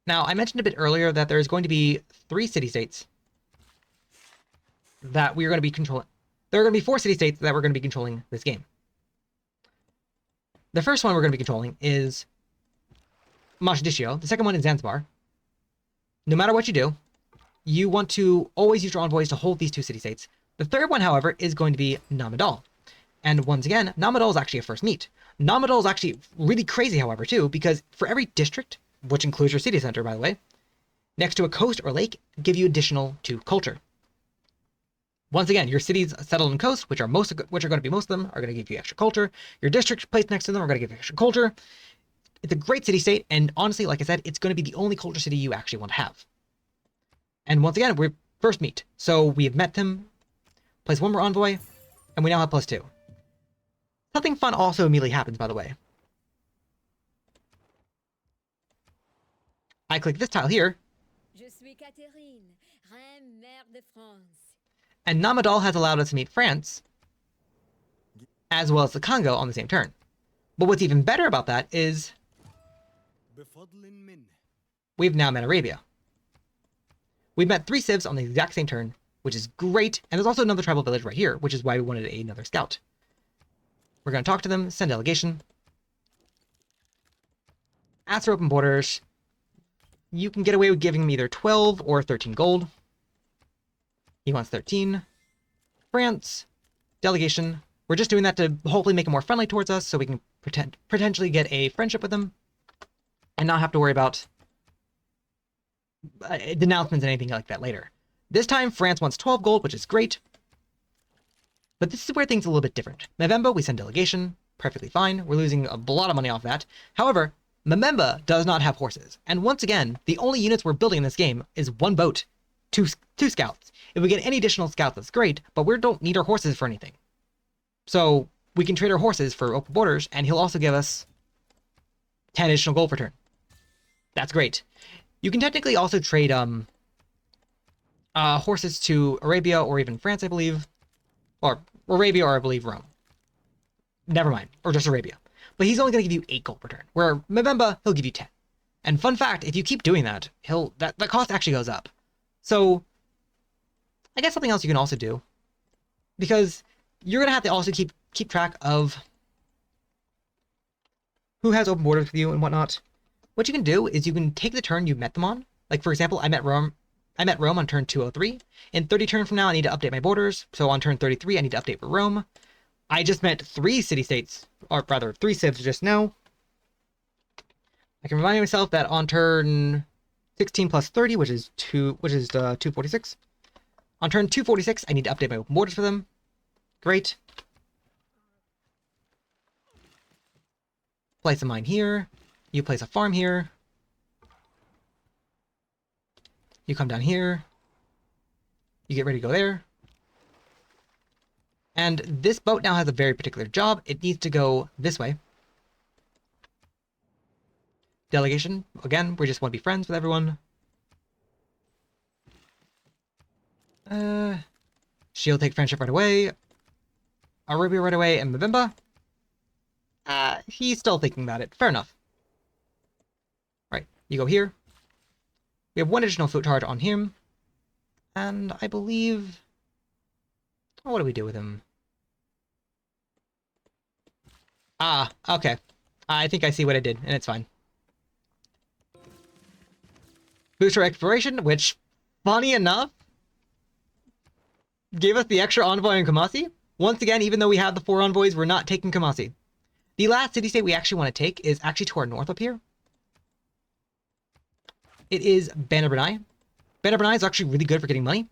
Now, I mentioned a bit earlier that there's going to be 3 city-states that we are going to be controlling. There are going to be 4 city-states that we're going to be controlling this game. The first one we're going to be controlling is Mogadiscio. The second one is Zanzibar. No matter what you do, you want to always use your envoys to hold these 2 city-states. The third one, however, is going to be Namadal. And once again, Namadal is actually a first meet. Namadal is actually really crazy, however, too, because for every district, which includes your city center, by the way, next to a coast or lake, give you additional 2 culture. Once again, your cities settled on coast, which are going to be most of them, are going to give you extra culture. Your district placed next to them are going to give you extra culture. It's a great city-state, and honestly, like I said, it's going to be the only culture city you actually want to have. And once again, we're first meet. So we have met them, place 1 more envoy, and we now have +2. Something fun also immediately happens, by the way. I click this tile here, and Namadal has allowed us to meet France, as well as the Congo on the same turn. But what's even better about that is we've now met Arabia. We've met 3 civs on the exact same turn, which is great, and there's also another tribal village right here, which is why we wanted another scout. We're going to talk to them, send delegation, ask for open borders. You can get away with giving him either 12 or 13 gold. He wants 13. France, delegation. We're just doing that to hopefully make him more friendly towards us so we can potentially get a friendship with him and not have to worry about denouncements and anything like that later. This time, France wants 12 gold, which is great. But this is where things are a little bit different. Mavemba, we send delegation. Perfectly fine. We're losing a lot of money off that. However, Mavemba does not have horses. And once again, the only units we're building in this game is 1 boat, two scouts. If we get any additional scouts, that's great, but we don't need our horses for anything. So we can trade our horses for open borders, and he'll also give us 10 additional gold per turn. That's great. You can technically also trade horses to Arabia or even France, I believe. Or Arabia or I believe Rome. Never mind. Or just Arabia. But he's only going to give you 8 gold per turn. Where Mavemba, he'll give you 10. And fun fact, if you keep doing that, the cost actually goes up. So I guess something else you can also do, because you're going to have to also keep track of who has open borders with you and whatnot. What you can do is you can take the turn you met them on. Like, for example, I met Rome I'm at Rome on turn 203. In 30 turns from now, I need to update my borders. So on turn 33, I need to update for Rome. I just met 3 city-states, or rather 3 civs just now. I can remind myself that on turn 16 plus 30, which is 246. On turn 246, I need to update my borders for them. Great. Place a mine here. You place a farm here. You come down here. You get ready to go there. And this boat now has a very particular job. It needs to go this way. Delegation. Again, we just want to be friends with everyone. She'll take friendship right away. Arabia right away, and Mbimba. He's still thinking about it. Fair enough. Right, you go here. We have 1 additional foot charge on him. And I believe... what do we do with him? Ah, okay. I think I see what I did, and it's fine. Booster exploration, which, funny enough, gave us the extra envoy in Kumasi. Once again, even though we have the 4 envoys, we're not taking Kumasi. The last city-state we actually want to take is actually to our north up here. It is Bandar Banai. Bandar Banai is actually really good for getting money.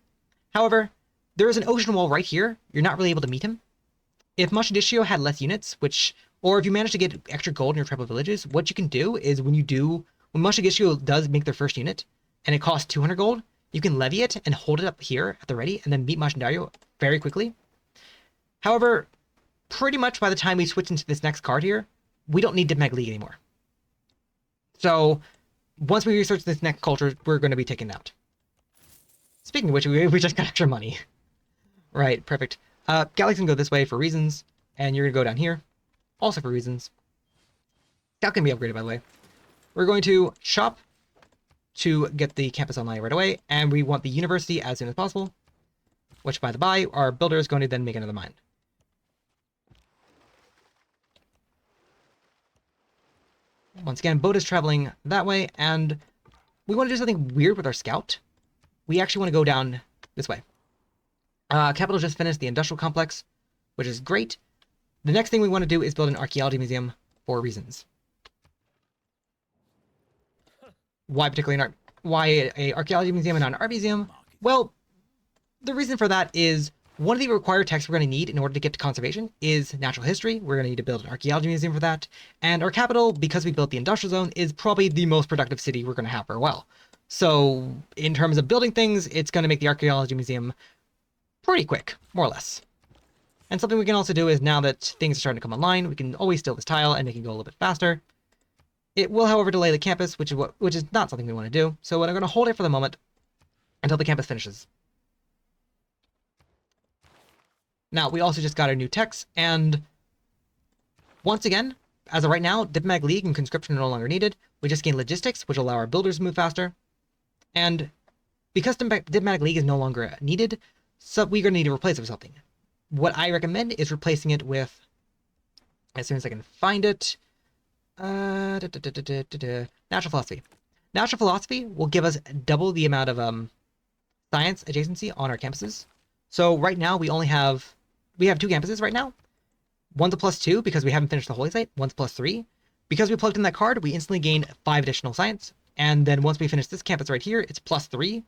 However, there is an ocean wall right here. You're not really able to meet him. If Mashadishio had less units, or if you manage to get extra gold in your tribal villages, what you can do is when Mashadishio does make their first unit, and it costs 200 gold, you can levy it and hold it up here at the ready, and then meet Mashindario very quickly. However, pretty much by the time we switch into this next card here, we don't need Dipmag League anymore. So, once we research this next culture, we're going to be taken out. Speaking of which, we just got extra money. Right, perfect. Galaxy can go this way for reasons, and you're going to go down here, also for reasons. That can be upgraded, by the way. We're going to shop to get the campus online right away, and we want the university as soon as possible, which, by the by, our builder is going to then make another mine. Once again, boat is traveling that way, and we want to do something weird with our scout. We actually want to go down this way. Capital just finished the industrial complex, which is great. The next thing we want to do is build an archaeology museum for reasons. Why particularly why a archaeology museum and not an art museum? Well, the reason for that is one of the required texts we're going to need in order to get to conservation is natural history. We're going to need to build an archaeology museum for that. And our capital, because we built the industrial zone, is probably the most productive city we're going to have for a while. So in terms of building things, it's going to make the archaeology museum pretty quick, more or less. And something we can also do is now that things are starting to come online, we can always steal this tile and make it go a little bit faster. It will, however, delay the campus, which is not something we want to do. So I'm going to hold it for the moment until the campus finishes. Now, we also just got our new techs, and once again, as of right now, Dipmag League and conscription are no longer needed. We just gain logistics, which allow our builders to move faster. And because Dipmag League is no longer needed, so we're going to need to replace it with something. What I recommend is replacing it with, as soon as I can find it, natural philosophy. Natural philosophy will give us double the amount of science adjacency on our campuses. So right now we have 2 campuses right now. One's a +2 because we haven't finished the holy site. One's +3. Because we plugged in that card, we instantly gain 5 additional science. And then once we finish this campus right here, it's +3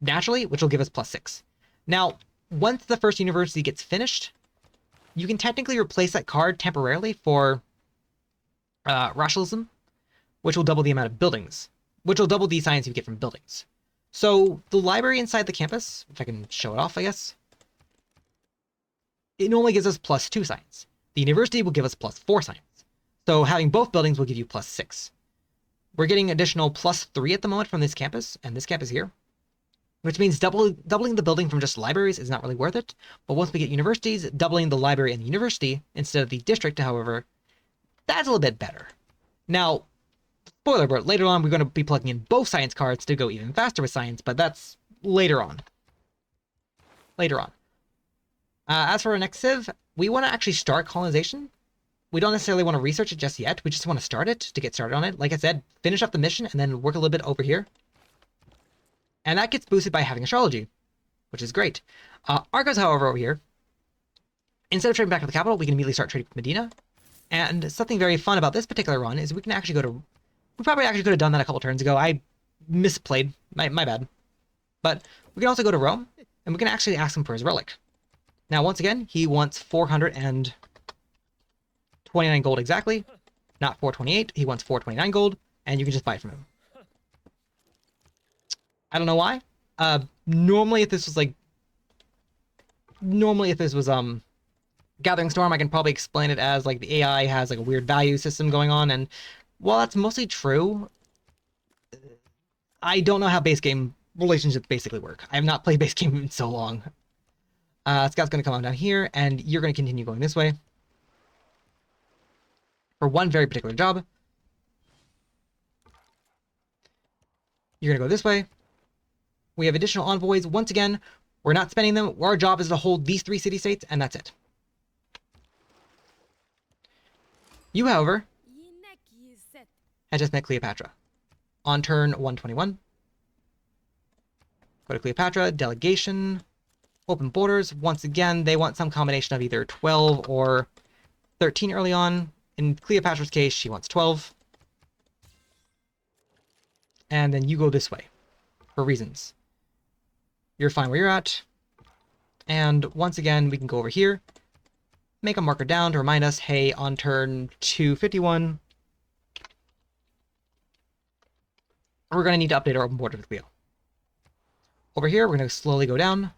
naturally, which will give us +6. Now, once the first university gets finished, you can technically replace that card temporarily for rationalism, which will double the amount of buildings, which will double the science you get from buildings. So the library inside the campus, if I can show it off, I guess, it normally gives us +2 science. The university will give us +4 science. So having both buildings will give you +6. We're getting additional +3 at the moment from this campus and this campus here, which means doubling the building from just libraries is not really worth it. But once we get universities, doubling the library and the university instead of the district, however, that's a little bit better. Now, spoiler alert, later on we're going to be plugging in both science cards to go even faster with science, but that's later on. As for our next civ, we want to actually start colonization. We don't necessarily want to research it just yet. We just want to start it to get started on it. Like I said, finish up the mission and then work a little bit over here. And that gets boosted by having astrology, which is great. Argos, however, over here, instead of trading back to the capital, we can immediately start trading with Medina. And something very fun about this particular run is we can actually go to... We probably actually could have done that a couple turns ago. I misplayed. My bad. But we can also go to Rome, and we can actually ask him for his relic. Now, once again, he wants 429 gold exactly. Not 428. He wants 429 gold, and you can just buy it from him. I don't know why. Normally if this was Gathering Storm, I can probably explain it as like the AI has like a weird value system going on, and while that's mostly true, I don't know how base game relationships basically work. I have not played base game in so long. Scout's gonna come on down here, and you're gonna continue going this way for one very particular job. You're gonna go this way. We have additional envoys. Once again, we're not spending them. Our job is to hold these 3 city-states, and that's it. You, however, had just met Cleopatra. On turn 121. Go to Cleopatra, delegation, open borders. Once again, they want some combination of either 12 or 13 early on. In Cleopatra's case, she wants 12. And then you go this way, for reasons. You're fine where you're at. And once again, we can go over here, make a marker down to remind us, hey, on turn 251, we're going to need to update our open border with Leo. Over here, we're going to slowly go down,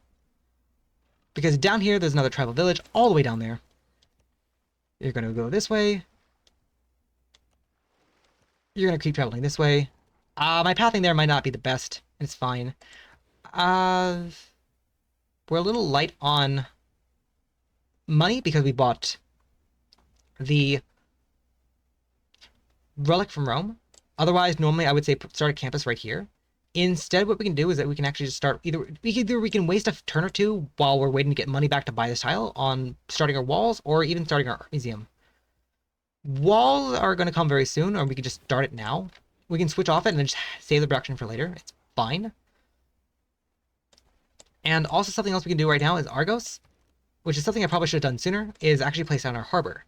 because down here, there's another tribal village all the way down there. You're going to go this way. You're going to keep traveling this way. My pathing there might not be the best. It's fine. We're a little light on money because we bought the relic from Rome. Otherwise, normally I would say start a campus right here. Instead, what we can do is that we can actually just start either we can waste a turn or two while we're waiting to get money back to buy this tile on starting our walls or even starting our art museum. Walls are going to come very soon, or we can just start it now. We can switch off it and then just save the production for later. It's fine. And also something else we can do right now is Argos, which is something I probably should have done sooner, is actually place down our harbor.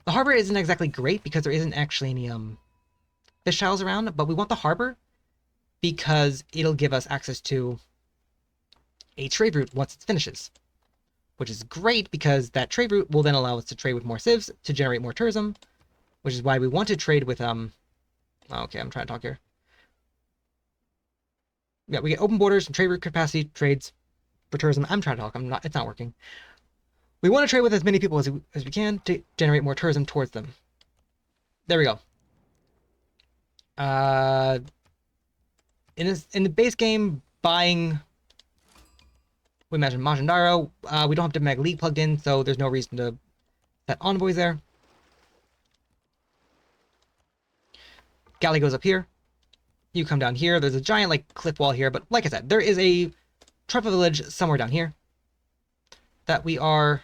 The harbor isn't exactly great because there isn't actually any fish tiles around, but we want the harbor because it'll give us access to a trade route once it finishes, which is great because that trade route will then allow us to trade with more civs to generate more tourism, which is why we want to trade with okay, I'm trying to talk here. Yeah, we get open borders and trade route capacity trades for tourism. I'm trying to talk. It's not working. We want to trade with as many people as we can to generate more tourism towards them. There we go. In the base game, buying, we mentioned Majandaro. We don't have Diplomatic League plugged in, so there's no reason to set envoys there. Galley goes up here. You come down here. There's a giant like cliff wall here, but like I said, there is a tribal village somewhere down here that we are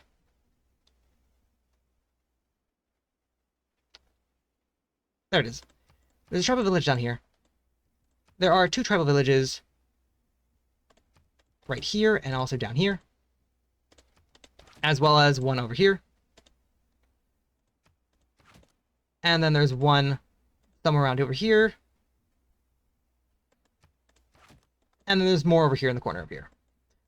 there it is. There's a tribal village down here. There are 2 tribal villages right here and also down here, as well as one over here. And then there's one somewhere around over here. And then there's more over here in the corner over here.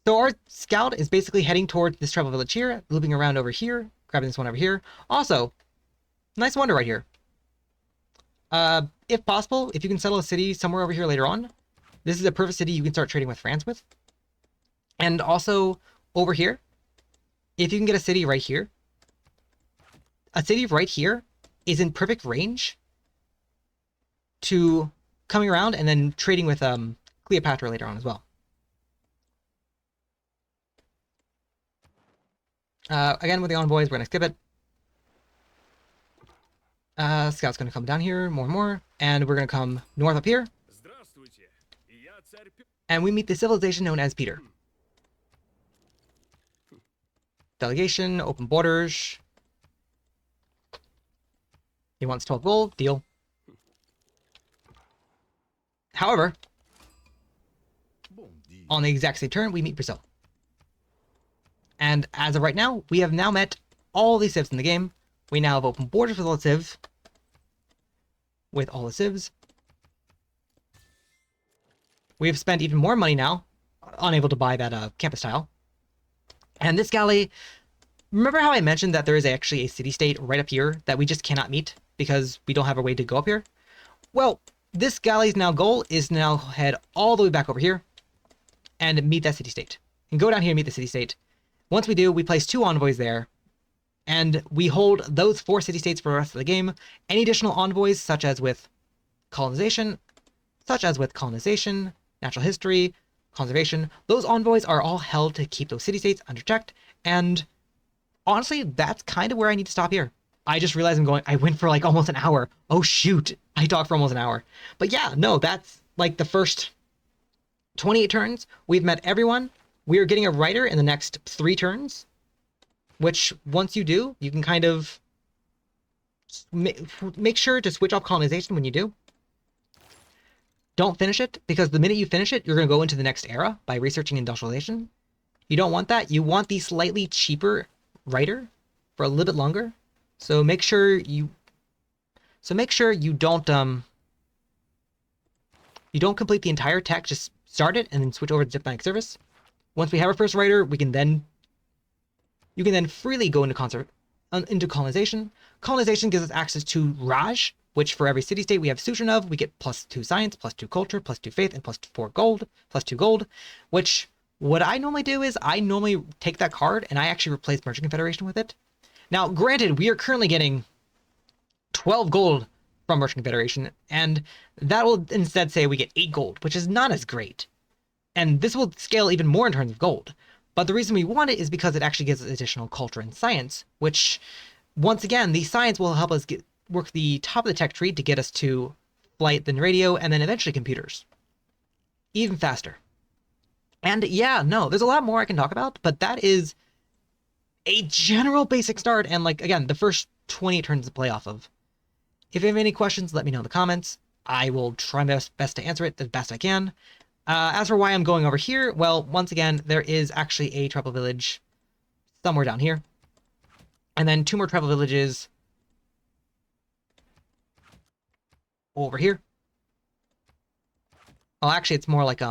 So our scout is basically heading towards this tribal village here, looping around over here, grabbing this one over here. Also, nice wonder right here. If possible, if you can settle a city somewhere over here later on, this is a perfect city you can start trading with France with. And also over here, if you can get a city right here is in perfect range to coming around and then trading with Cleopatra later on as well. Again, with the envoys, we're going to skip it. Scout's going to come down here more and more, and we're going to come north up here. And we meet the civilization known as Peter. Delegation, open borders. He wants 12 gold, deal. on the exact same turn, we meet Brazil. And as of right now, we have now met all the civs in the game. We now have open borders with all the civs. We have spent even more money now, unable to buy that campus tile. And this galley, remember how I mentioned that there is actually a city-state right up here that we just cannot meet because we don't have a way to go up here? Well, this galley's goal is now head all the way back over here and meet that city-state. And go down here and meet the city-state. Once we do, we place 2 envoys there, and we hold those 4 city-states for the rest of the game. Any additional envoys, such as with colonization, natural history, conservation, those envoys are all held to keep those city-states under checked, and honestly, that's kind of where I need to stop here. I just realized I went for like almost an hour. Oh shoot, I talked for almost an hour. But yeah, no, that's like the first 28 turns. We've met everyone. We are getting a writer in the next 3 turns, which once you do, you can kind of make sure to switch off colonization when you do. Don't finish it, because the minute you finish it, you're going to go into the next era by researching industrialization. You don't want that. You want the slightly cheaper writer for a little bit longer. So make sure you don't complete the entire tech. Just start it and then switch over to diplomatic service. Once we have our first writer, you can then freely go into colonization. Colonization gives us access to Raj, which for every city-state we have Suzerain of, we get +2 science, +2 culture, +2 faith, and +4 gold, +2 gold, which what I normally do is I normally take that card and I actually replace Merchant Confederation with it. Now, granted, we are currently getting 12 gold from Merchant Confederation, and that will instead say we get 8 gold, which is not as great. And this will scale even more in terms of gold. But the reason we want it is because it actually gives us additional culture and science, which, once again, the science will help us work the top of the tech tree to get us to flight, then radio, and then eventually computers. Even faster. And yeah, no, there's a lot more I can talk about, but that is a general basic start, and like, again, the first 20 turns to play off of. If you have any questions, let me know in the comments. I will try my best to answer it the best I can. As for why I'm going over here, well, once again, there is actually a tribal village somewhere down here. And then 2 more tribal villages over here. Well, actually, it's more like,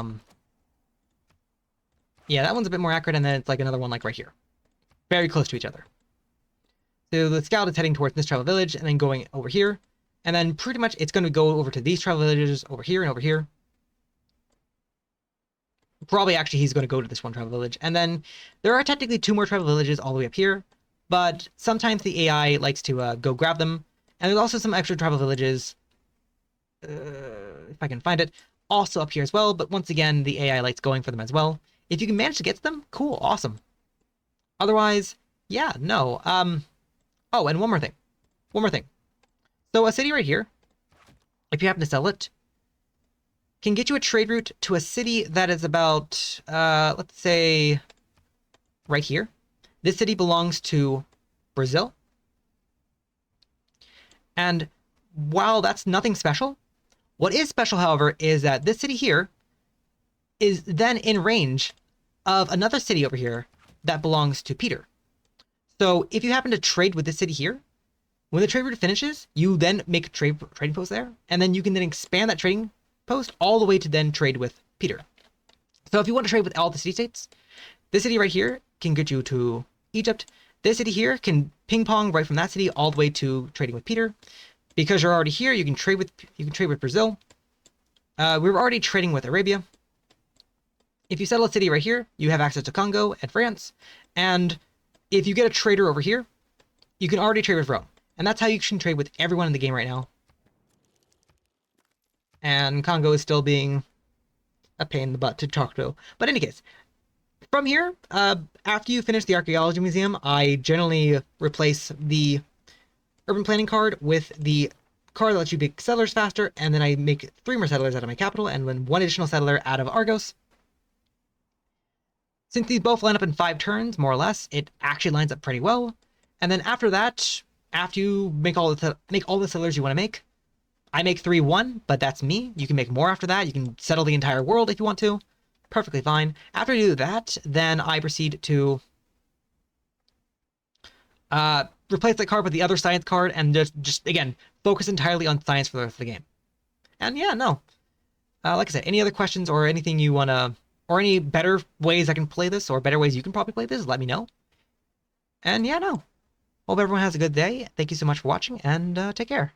yeah, that one's a bit more accurate, and then it's like another one like right here. Very close to each other. So the scout is heading towards this tribal village, and then going over here. And then pretty much it's going to go over to these tribal villages over here and over here. Probably actually he's going to go to this one tribal village. And then there are technically 2 more tribal villages all the way up here. But sometimes the AI likes to go grab them. And there's also some extra tribal villages, if I can find it, also up here as well. But once again, the AI likes going for them as well. If you can manage to get to them, cool, awesome. Otherwise, yeah, no. Oh, and one more thing. So a city right here, if you happen to sell it, can get you a trade route to a city that is about, let's say, right here. This city belongs to Brazil. And while that's nothing special, what is special, however, is that this city here is then in range of another city over here that belongs to Peter. So if you happen to trade with this city here, when the trade route finishes, you then make a trading post there, and then you can then expand that trading post all the way to then trade with Peter. So if you want to trade with all the city-states, this city right here can get you to Egypt. This city here can ping pong right from that city all the way to trading with Peter. Because you're already here, you can trade with Brazil. We were already trading with Arabia. If you settle a city right here, you have access to Congo and France. And if you get a trader over here, you can already trade with Rome. And that's how you can trade with everyone in the game right now. And Congo is still being a pain in the butt to talk to. But in any case, from here, after you finish the archaeology museum, I generally replace the urban planning card with the card that lets you make settlers faster, and then I make 3 more settlers out of my capital, and then 1 additional settler out of Argos. Since these both line up in 5 turns, more or less, it actually lines up pretty well. And then after that, after you make all the settlers you want to make, I make 3-1, but that's me. You can make more after that. You can settle the entire world if you want to. Perfectly fine. After I do that, then I proceed to replace that card with the other science card and just again, focus entirely on science for the rest of the game. And yeah, no. Like I said, any other questions or anything you want to, or any better ways I can play this, or better ways you can probably play this, let me know. And yeah, no. Hope everyone has a good day. Thank you so much for watching, and take care.